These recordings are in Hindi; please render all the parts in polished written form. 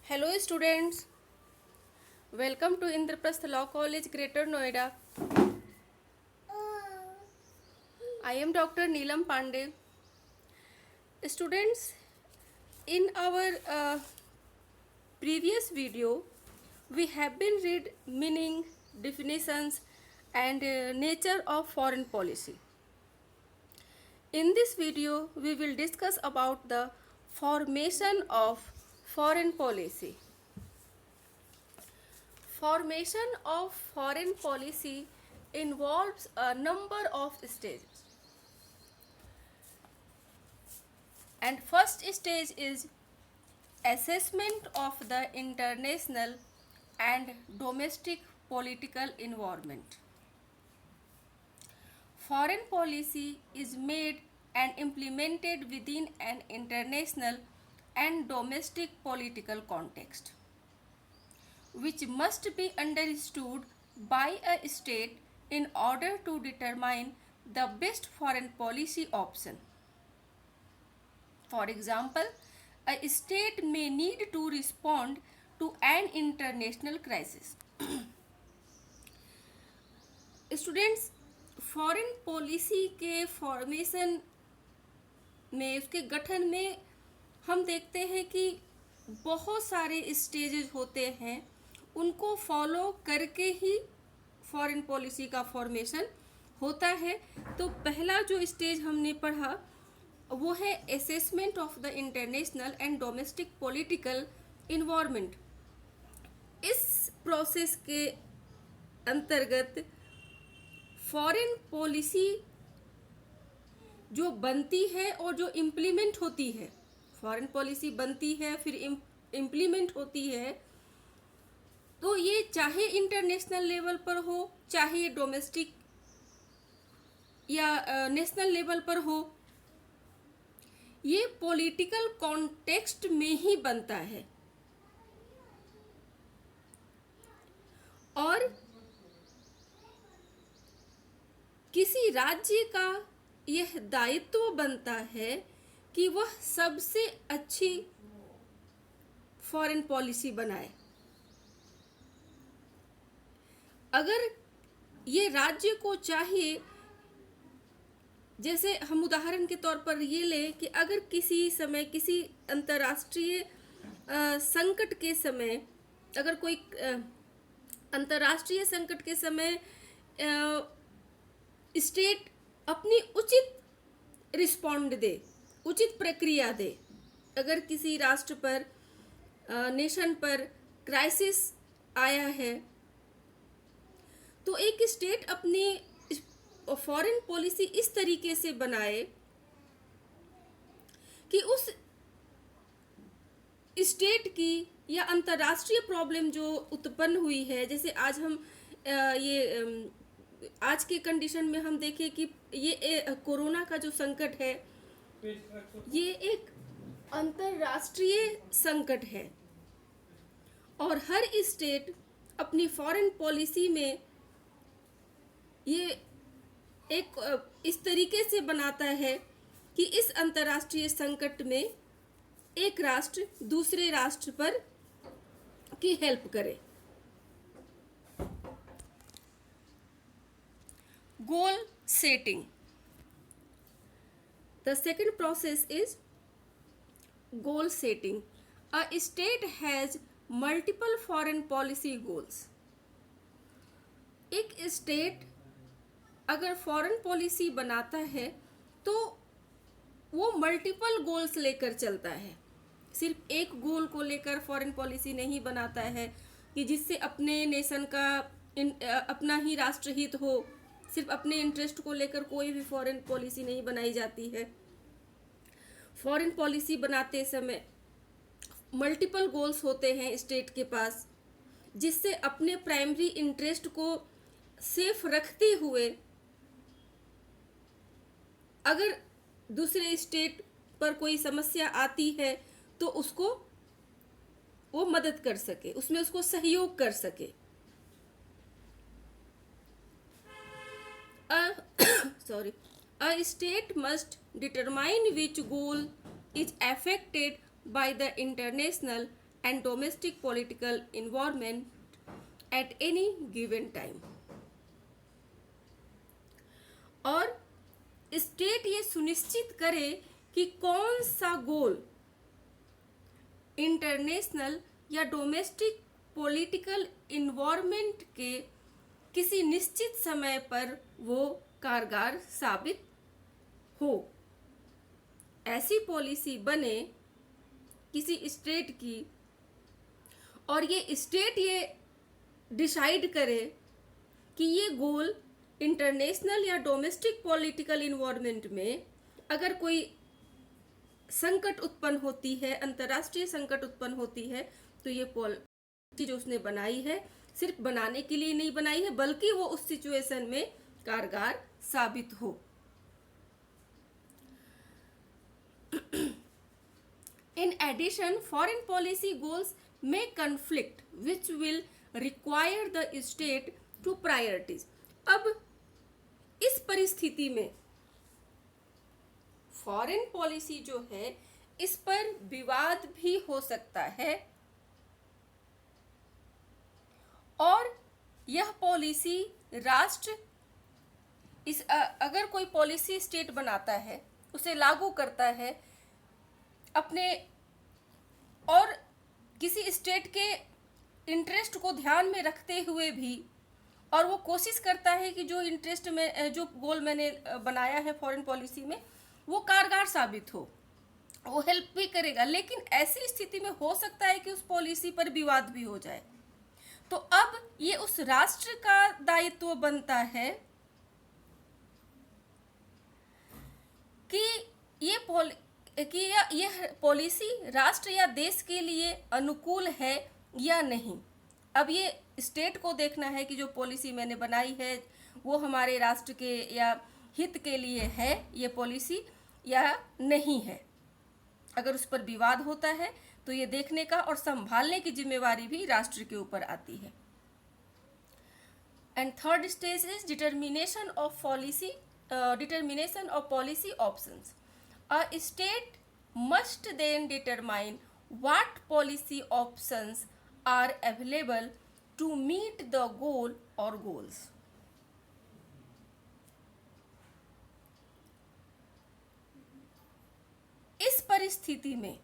Hello students, welcome to Indraprasth Law College, Greater Noida. I am Dr. Neelam Pandey. Students, in our previous video, we have been read meaning, definitions and nature of foreign policy. In this video, we will discuss about the formation of foreign policy. Formation of foreign policy involves a number of stages. And first stage is assessment of the international and domestic political environment. Foreign policy is made and implemented within an international and domestic political context, which must be understood by a state in order to determine the best foreign policy option. For example, a state may need to respond to an international crisis. Students, foreign policy के फॉर्मेशन में, उसके गठन में हम देखते हैं कि बहुत सारे स्टेजेस होते हैं, उनको फॉलो करके ही फॉरेन पॉलिसी का फॉर्मेशन होता है. तो पहला जो स्टेज हमने पढ़ा वो है assessment of the international and domestic political environment. इस प्रोसेस के अंतर्गत फॉरेन पॉलिसी जो बनती है और जो इम्प्लीमेंट होती है, फॉरेन पॉलिसी बनती है फिर इम्प्लीमेंट होती है, तो ये चाहे इंटरनेशनल लेवल पर हो चाहे डोमेस्टिक या नेशनल लेवल पर हो, ये पॉलिटिकल कॉन्टेक्स्ट में ही बनता है. और किसी राज्य का यह दायित्व बनता है कि वह सबसे अच्छी फॉरेन पॉलिसी बनाए. अगर ये राज्य को चाहिए, जैसे हम उदाहरण के तौर पर ये लें कि अगर किसी समय किसी अंतर्राष्ट्रीय संकट के समय, अगर कोई अंतर्राष्ट्रीय संकट के समय स्टेट अपनी उचित रिस्पॉन्ड दे, उचित प्रक्रिया दे, अगर किसी राष्ट्र पर नेशन पर क्राइसिस आया है, तो एक स्टेट अपनी फॉरेन पॉलिसी इस तरीके से बनाए कि उस स्टेट की या अंतर्राष्ट्रीय प्रॉब्लम जो उत्पन्न हुई है, जैसे आज हम आज के कंडीशन में हम देखें कि ये कोरोना का जो संकट है, ये एक अंतर्राष्ट्रीय संकट है और हर स्टेट अपनी फॉरेन पॉलिसी में ये एक इस तरीके से बनाता है कि इस अंतर्राष्ट्रीय संकट में एक राष्ट्र दूसरे राष्ट्र पर की हेल्प करे. Goal setting. The second process is goal setting. A state has multiple foreign policy goals. एक स्टेट अगर फॉरेन पॉलिसी बनाता है तो वो मल्टीपल गोल्स लेकर चलता है. सिर्फ एक गोल को लेकर फॉरेन पॉलिसी नहीं बनाता है कि जिससे अपने नेशन का अपना ही राष्ट्रहित हो, सिर्फ अपने इंटरेस्ट को लेकर कोई भी फॉरेन पॉलिसी नहीं बनाई जाती है. फॉरेन पॉलिसी बनाते समय मल्टीपल गोल्स होते हैं स्टेट के पास, जिससे अपने प्राइमरी इंटरेस्ट को सेफ रखते हुए अगर दूसरे स्टेट पर कोई समस्या आती है तो उसको वो मदद कर सके, उसमें उसको सहयोग कर सके. A state must determine which goal is affected by the international and domestic political environment at any given time. और स्टेट ये सुनिश्चित करे कि कौन सा गोल इंटरनेशनल या डोमेस्टिक पॉलिटिकल इन्वायरमेंट के किसी निश्चित समय पर वो कारगर साबित हो। ऐसी पॉलिसी बने किसी स्टेट की और ये स्टेट ये डिसाइड करे कि ये गोल इंटरनेशनल या डोमेस्टिक पॉलिटिकल इन्वायरमेंट में अगर कोई संकट उत्पन्न होती है, अंतर्राष्ट्रीय संकट उत्पन्न होती है, तो ये पॉलिसी जो उसने बनाई है सिर्फ बनाने के लिए नहीं बनाई है, बल्कि वो उस सिचुएशन में कारगर साबित हो। In addition, foreign policy goals may conflict, which will require the state to prioritize. अब इस परिस्थिति में फॉरेन पॉलिसी जो है इस पर विवाद भी हो सकता है और यह पॉलिसी राष्ट्र अगर कोई पॉलिसी स्टेट बनाता है, उसे लागू करता है अपने और किसी स्टेट के इंटरेस्ट को ध्यान में रखते हुए भी, और वो कोशिश करता है कि जो इंटरेस्ट में जो गोल मैंने बनाया है फॉरेन पॉलिसी में वो कारगर साबित हो, वो हेल्प भी करेगा, लेकिन ऐसी स्थिति में हो सकता है कि उस पॉलिसी पर विवाद भी हो जाए। तो अब ये उस राष्ट्र का दायित्व बनता है कि यह पॉलिसी राष्ट्र या देश के लिए अनुकूल है या नहीं। अब ये स्टेट को देखना है कि जो पॉलिसी मैंने बनाई है वो हमारे राष्ट्र के या हित के लिए है ये पॉलिसी या नहीं है। अगर उस पर विवाद होता है तो ये देखने का और संभालने की जिम्मेवारी भी राष्ट्र के ऊपर आती है। And third stage is determination of policy options. A state must then determine what policy options are available to meet the goal or goals. इस परिस्थिति में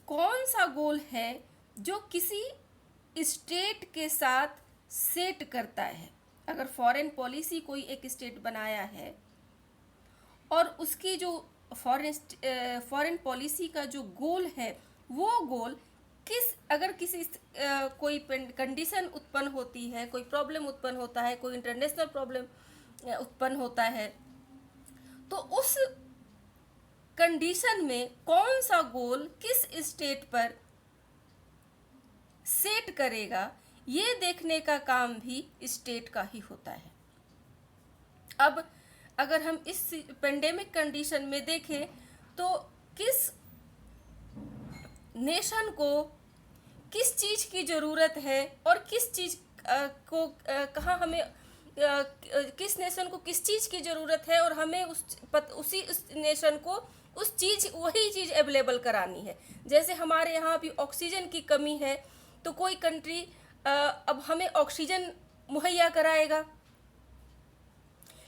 कौन सा गोल है जो किसी स्टेट के साथ सेट करता है। अगर फॉरेन पॉलिसी कोई एक स्टेट बनाया है और उसकी जो फॉरेन पॉलिसी का जो गोल है वो गोल अगर किसी कोई कंडीशन उत्पन्न होती है, कोई प्रॉब्लम उत्पन्न होता है, कोई इंटरनेशनल प्रॉब्लम उत्पन्न होता है, तो उस कंडीशन में कौन सा गोल किस स्टेट पर सेट करेगा, ये देखने का काम भी स्टेट का ही होता है। अब अगर हम इस पेंडेमिक कंडीशन में देखें तो किस नेशन को किस चीज़ की ज़रूरत है और किस चीज़ को कहाँ हमें किस नेशन को किस चीज़ की ज़रूरत है और हमें उस नेशन को वही चीज़ अवेलेबल करानी है। जैसे हमारे यहाँ अभी ऑक्सीजन की कमी है तो कोई कंट्री अब हमें ऑक्सीजन मुहैया कराएगा,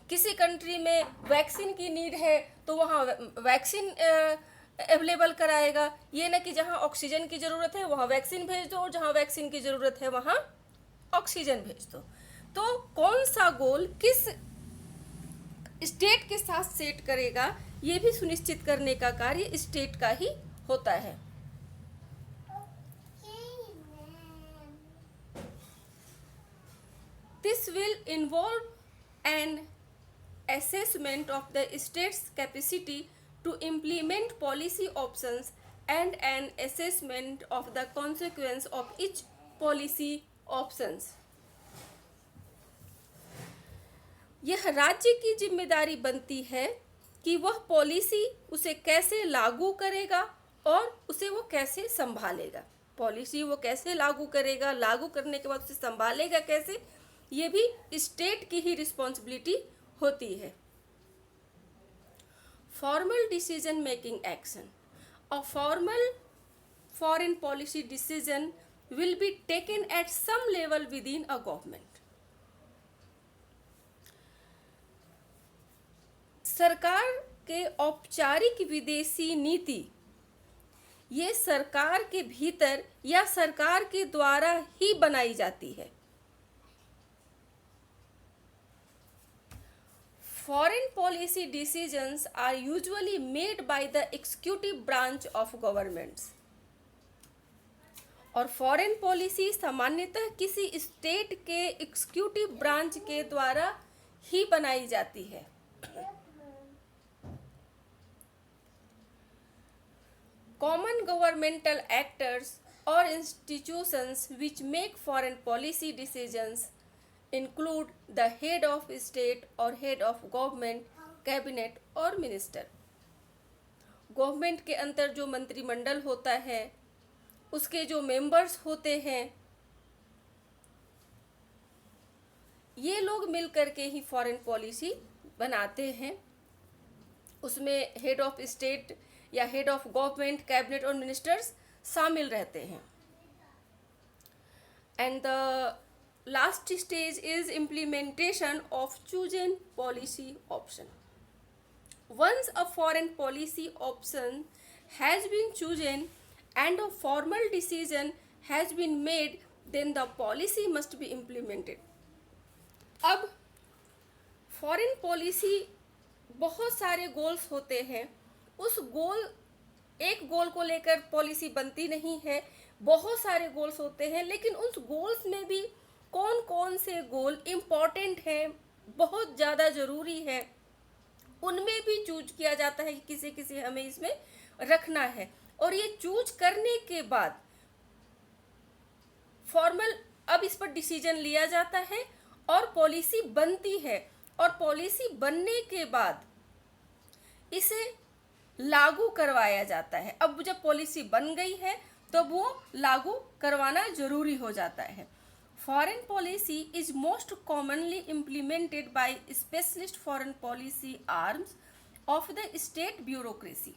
किसी कंट्री में वैक्सीन की नीड है तो वहाँ वैक्सीन अवेलेबल कराएगा। ये ना कि जहाँ ऑक्सीजन की ज़रूरत है वहाँ वैक्सीन भेज दो और जहाँ वैक्सीन की ज़रूरत है वहाँ ऑक्सीजन भेज दो। तो कौन सा गोल किस स्टेट के साथ सेट करेगा ये भी सुनिश्चित करने का कार्य स्टेट का ही होता है। This will involve an assessment of the state's capacity to implement policy options and an assessment of the consequence of each policy options. यह राज्य की जिम्मेदारी बनती है कि वह पॉलिसी उसे कैसे लागू करेगा और उसे वो कैसे संभालेगा। पॉलिसी वो कैसे लागू करेगा, लागू करने के बाद उसे संभालेगा कैसे, ये भी स्टेट की ही रिस्पॉन्सिबिलिटी होती है। Formal decision making action. A formal foreign policy decision will be taken at some level within a government. सरकार के औपचारिक विदेशी नीति ये सरकार के भीतर या सरकार के द्वारा ही बनाई जाती है. Foreign policy decisions are usually made by the executive branch of governments. और फॉरेन पॉलिसी सामान्यतः किसी स्टेट के एग्जीक्यूटिव ब्रांच के द्वारा ही बनाई जाती है. Common governmental actors or institutions which make foreign policy decisions include the head of state or head of government, cabinet और minister. गवर्नमेंट के अंदर जो मंत्रिमंडल होता है, उसके जो मेंबर्स होते हैं, ये लोग मिलकर के ही फॉरेन पॉलिसी बनाते हैं. उसमें हेड ऑफ स्टेट या हेड ऑफ गवर्नमेंट, कैबिनेट और मिनिस्टर्स शामिल रहते हैं. And the last stage is implementation of chosen policy option. Once a foreign policy option has been chosen and a formal decision has been made, then the policy must be implemented. अब फॉरेन पॉलिसी बहुत सारे गोल्स होते हैं. एक गोल को लेकर पॉलिसी बनती नहीं है, बहुत सारे गोल्स होते हैं, लेकिन उस गोल्स में भी कौन कौन से गोल इम्पॉर्टेंट हैं, बहुत ज़्यादा ज़रूरी है, उनमें भी चूज किया जाता है कि किसी हमें इसमें रखना है. और ये चूज करने के बाद फॉर्मल अब इस पर डिसीजन लिया जाता है और पॉलिसी बनती है. और पॉलिसी बनने के बाद इसे लागू करवाया जाता है. अब जब पॉलिसी बन गई है तो वो लागू करवाना ज़रूरी हो जाता है. Foreign policy is most commonly implemented by specialist foreign policy arms of the state bureaucracy,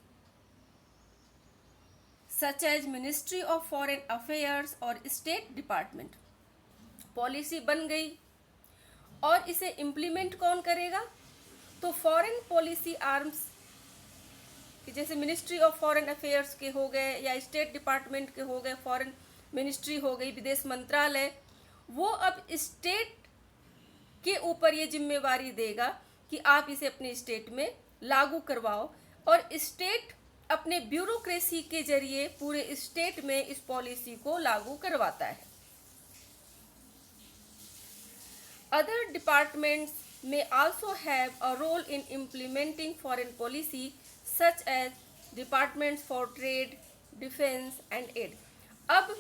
such as Ministry of Foreign Affairs और State Department. पॉलिसी बन गई और इसे इम्प्लीमेंट कौन करेगा? तो फॉरेन पॉलिसी आर्म्स जैसे मिनिस्ट्री ऑफ फॉरेन अफेयर्स के हो गए या स्टेट डिपार्टमेंट के हो गए, फॉरेन मिनिस्ट्री हो गई, विदेश मंत्रालय, वो अब स्टेट के ऊपर ये जिम्मेवारी देगा कि आप इसे अपने स्टेट में लागू करवाओ. और स्टेट अपने ब्यूरोक्रेसी के जरिए पूरे स्टेट में इस पॉलिसी को लागू करवाता है. अदर डिपार्टमेंट्स में also have a role in implementing foreign policy, such as departments for trade, defence and aid. अब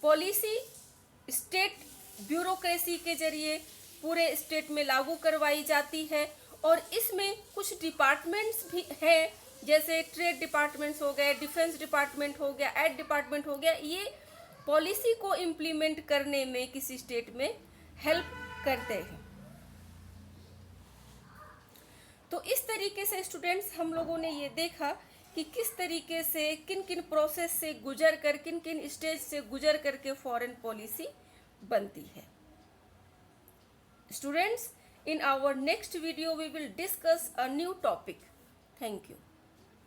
पॉलिसी स्टेट ब्यूरोक्रेसी के जरिए पूरे स्टेट में लागू करवाई जाती है. और इसमें कुछ डिपार्टमेंट्स भी हैं, जैसे ट्रेड डिपार्टमेंट्स हो गए, डिफेंस डिपार्टमेंट हो गया, एड डिपार्टमेंट हो गया. ये पॉलिसी को इम्प्लीमेंट करने में किसी स्टेट में हेल्प करते हैं. तो इस तरीके से स्टूडेंट्स हम लोगों ने ये देखा कि किस तरीके से किन किन प्रोसेस से गुजर कर, किन किन स्टेज से गुजर करके फॉरेन पॉलिसी बनती है. Students, in our next video we will discuss a new topic. Thank you.